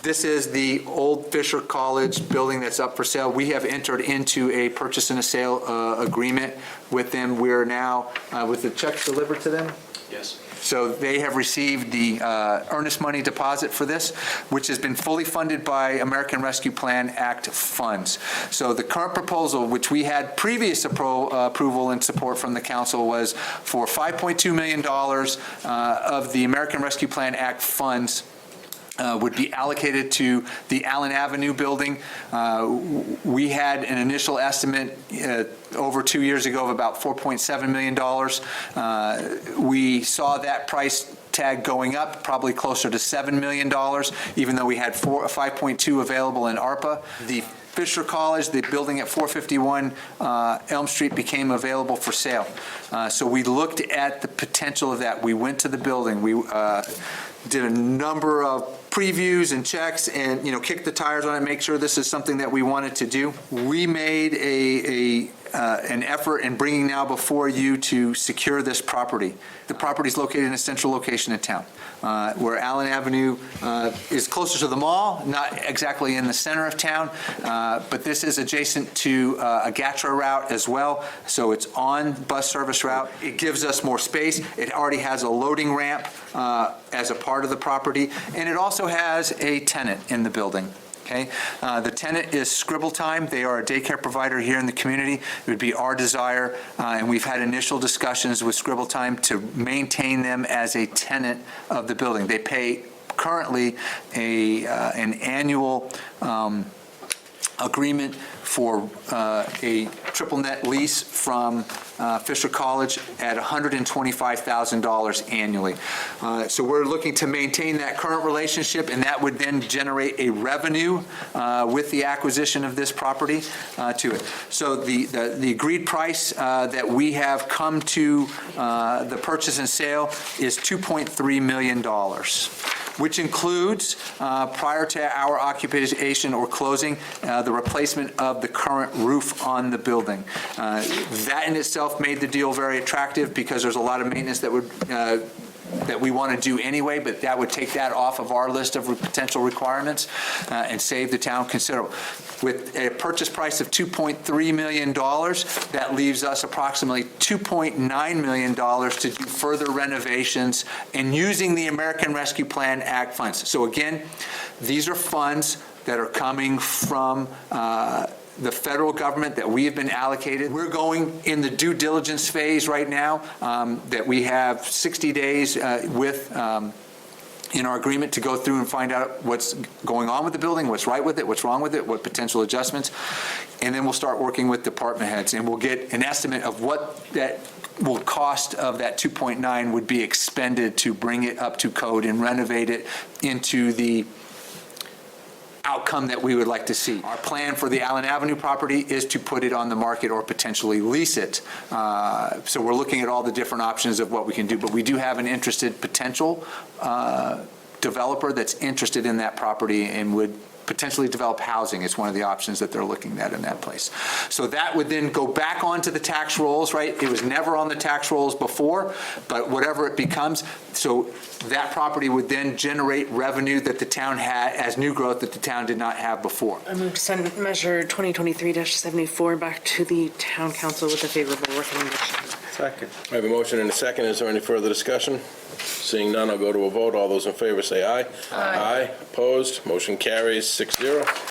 This is the old Fisher College building that's up for sale. We have entered into a purchase and a sale agreement with them. We're now, with the checks delivered to them? Yes. So they have received the earnest money deposit for this, which has been fully funded by American Rescue Plan Act funds. So the current proposal, which we had previous approval and support from the council, was for $5.2 million of the American Rescue Plan Act funds would be allocated to the Allen Avenue building. We had an initial estimate over 2 years ago of about $4.7 million. We saw that price tag going up, probably closer to $7 million, even though we had 5.2 available in ARPA. The Fisher College, the building at 451 Elm Street, became available for sale. So we looked at the potential of that. We went to the building. We did a number of previews and checks and, kicked the tires on it, make sure this is something that we wanted to do. We made an effort in bringing now before you to secure this property. The property is located in a central location in town, where Allen Avenue is closer to the mall, not exactly in the center of town, but this is adjacent to a GATRA route as well, so it's on bus service route. It gives us more space. It already has a loading ramp as a part of the property, and it also has a tenant in the building. Okay. The tenant is Scribble Time. They are a daycare provider here in the community. It would be our desire, and we've had initial discussions with Scribble Time to maintain them as a tenant of the building. They pay currently an annual agreement for a triple net lease from Fisher College at $125,000 annually. So we're looking to maintain that current relationship, and that would then generate a revenue with the acquisition of this property to it. So the agreed price that we have come to the purchase and sale is $2.3 million. Which includes, prior to our occupation or closing, the replacement of the current roof on the building. That in itself made the deal very attractive because there's a lot of maintenance that we want to do anyway, but that would take that off of our list of potential requirements and save the town considerable. With a purchase price of $2.3 million, that leaves us approximately $2.9 million to do further renovations and using the American Rescue Plan Act funds. So again, these are funds that are coming from the federal government that we have been allocated. We're going in the due diligence phase right now, that we have 60 days in our agreement to go through and find out what's going on with the building, what's right with it, what's wrong with it, what potential adjustments, and then we'll start working with department heads, and we'll get an estimate of what that will cost of that 2.9 would be expended to bring it up to code and renovate it into the outcome that we would like to see. Our plan for the Allen Avenue property is to put it on the market or potentially lease it. So we're looking at all the different options of what we can do, but we do have an interested potential developer that's interested in that property and would potentially develop housing. It's one of the options that they're looking at in that place. So that would then go back onto the tax rolls, right? It was never on the tax rolls before, but whatever it becomes, so that property would then generate revenue that the town had as new growth that the town did not have before. I move to send measure 2023-74 back to the town council with a favorable recommendation. Second. I have a motion and a second. Is there any further discussion? Seeing none, I'll go to a vote. All those in favor say aye. Aye. Opposed? Motion carries 6-0.